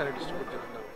ఒకేసారి డిస్ట్రిబ్యూట్ చేస్తున్నారు.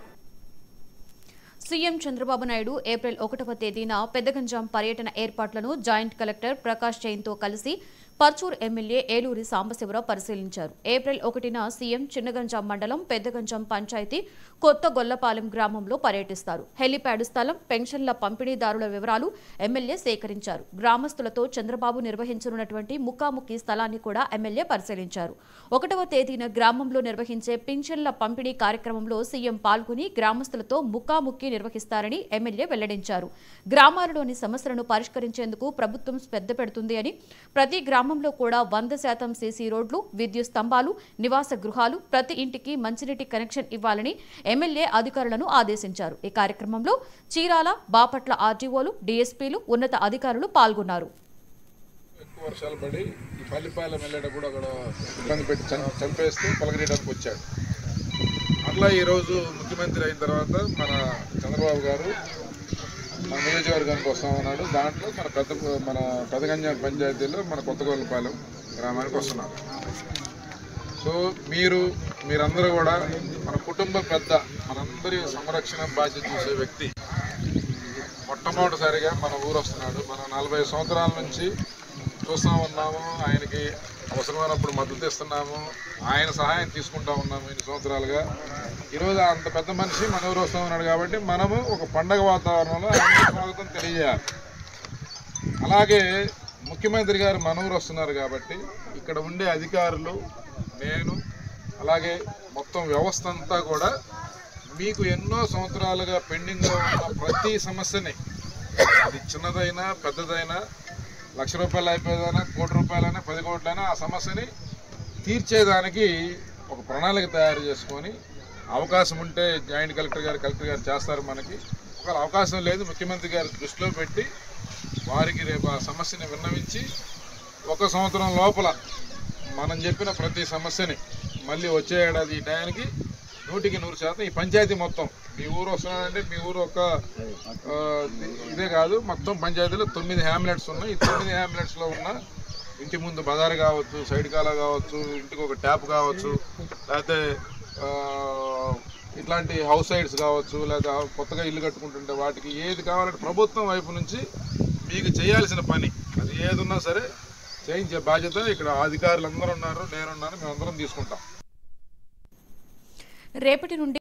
CM Chandrababu Naidu April 1వ తేదీన పెద్దగంజాం పర్యటన ఏర్పాట్లను జాయింట్ కలెక్టర్ ప్రకాష్ జైన్తో కలిసి పర్చూర్ ఎమ్మెల్యే ఏలూరి సాంబశివరావు పరిశీలించారు. ఏప్రిల్ 1న సీఎం చిన్నగంజాం మండలం పెద్దగంజాం పంచాయతీ కొత్త గొల్లపాలెం గ్రామంలో పర్యటిస్తారు. హెలిప్యాడ్ స్థలం, పెన్షన్ల పంపిణీదారుల వివరాలు ఎమ్మెల్యే సేకరించారు. గ్రామస్తులతో చంద్రబాబు నిర్వహించనున్నటువంటి ముఖాముఖి స్థలాన్ని కూడా ఎమ్మెల్యే పరిశీలించారు. 1వ తేదీన గ్రామంలో నిర్వహించే పెన్షన్ల పంపిణీ కార్యక్రమంలో సీఎం పాల్గొని గ్రామస్తులతో ముఖాముఖి నిర్వహిస్తారని ఎమ్మెల్యే వెల్లడించారు. గ్రామాలలోని సమస్యలను పరిష్కరించేందుకు ప్రభుత్వం శ్రద్ధ పెడుతుంది అని, ప్రతి గ్రామంలో కూడా 100% సీసీ రోడ్లు, విద్యుత్ స్తంభాలు, నివాస గృహాలు, ప్రతి ఇంటికి మంచినీటి కనెక్షన్ ఇవ్వాలని ఎమ్మెల్యే అధికారులను ఆదేశించారు. ఈ కార్యక్రమంలో చీరాల, బాపట్ల ఆర్డీఓలు, డీఎస్పీలు, ఉన్నత అధికారులు పాల్గొన్నారు. వర్షాలు పడి ఈ పల్లిపాలెం వెళ్ళేటప్పుడు అక్కడ ఇబ్బంది పెట్టి చంపేస్తే పలకరీయడానికి వచ్చాడు. అట్లా ఈరోజు ముఖ్యమంత్రి అయిన తర్వాత మన చంద్రబాబు గారు మన నియోజకవర్గానికి వస్తామన్నాడు. దాంట్లో మన పెదగంజాం పంచాయతీలో మన కొత్తగొల్లపాలెం గ్రామానికి వస్తున్నారు. సో మీరందరూ కూడా మన కుటుంబ పెద్ద, మనందరి సంరక్షణ బాధ్యత చూసే వ్యక్తి మొట్టమొదటిసారిగా మన ఊరు వస్తున్నాడు. మనం 40 సంవత్సరాల నుంచి చూస్తూ ఉన్నాము. ఆయనకి అవసరమైనప్పుడు మద్దతు ఇస్తున్నాము, ఆయన సహాయం తీసుకుంటా ఉన్నాము ఇన్ని సంవత్సరాలుగా. ఈరోజు అంత పెద్ద మనిషి మన ఊరు వస్తూ ఉన్నాడు కాబట్టి మనము ఒక పండగ వాతావరణంలో ఆయనకి స్వాగతం తెలియజేయాలి. అలాగే ముఖ్యమంత్రి గారు మన ఊరు వస్తున్నారు కాబట్టి ఇక్కడ ఉండే అధికారులు, నేను, అలాగే మొత్తం వ్యవస్థ అంతా కూడా మీకు ఎన్నో సంవత్సరాలుగా పెండింగ్లో ఉన్న ప్రతి సమస్యని, అది చిన్నదైనా పెద్దదైనా, ₹1,00,000 అయిపోయేదైనా, ₹1,00,00,000 10 కోట్లైనా, ఆ సమస్యని తీర్చేదానికి ఒక ప్రణాళిక తయారు చేసుకొని అవకాశం ఉంటే జాయింట్ కలెక్టర్ గారు చేస్తారు. మనకి ఒకవేళ అవకాశం లేదు, ముఖ్యమంత్రి గారు దృష్టిలో పెట్టి వారికి రేపు ఆ సమస్యని విన్నవించి 1 సంవత్సరం లోపల మనం చెప్పిన ప్రతి సమస్యని మళ్ళీ వచ్చే ఏడాది ఈ టయానికి 100% ఈ పంచాయతీ మొత్తం, మీ ఊరు వస్తున్నాడంటే మీ ఊరు ఒక ఇదే కాదు, మొత్తం పంచాయతీలో 9 హ్యామ్లెట్స్ ఉన్నాయి. ఈ 9 హ్యామ్లెట్స్లో ఉన్న ఇంటి ముందు బజార్ కావచ్చు, సైడ్ కాలా కావచ్చు, ఇంటికి ఒక ట్యాప్ కావచ్చు, లేకపోతే ఇట్లాంటి హౌస్ సైడ్స్ కావచ్చు, లేదా కొత్తగా ఇల్లు కట్టుకుంటుంటే వాటికి ఏది కావాలంటే ప్రభుత్వం వైపు నుంచి మీకు చేయాల్సిన పని అది ఏది ఉన్నా సరే చేయించే బాధ్యత ఇక్కడ అధికారులు అందరూ ఉన్నారు, నేనున్నాను, మేమందరం తీసుకుంటాం. రేపటి నుండి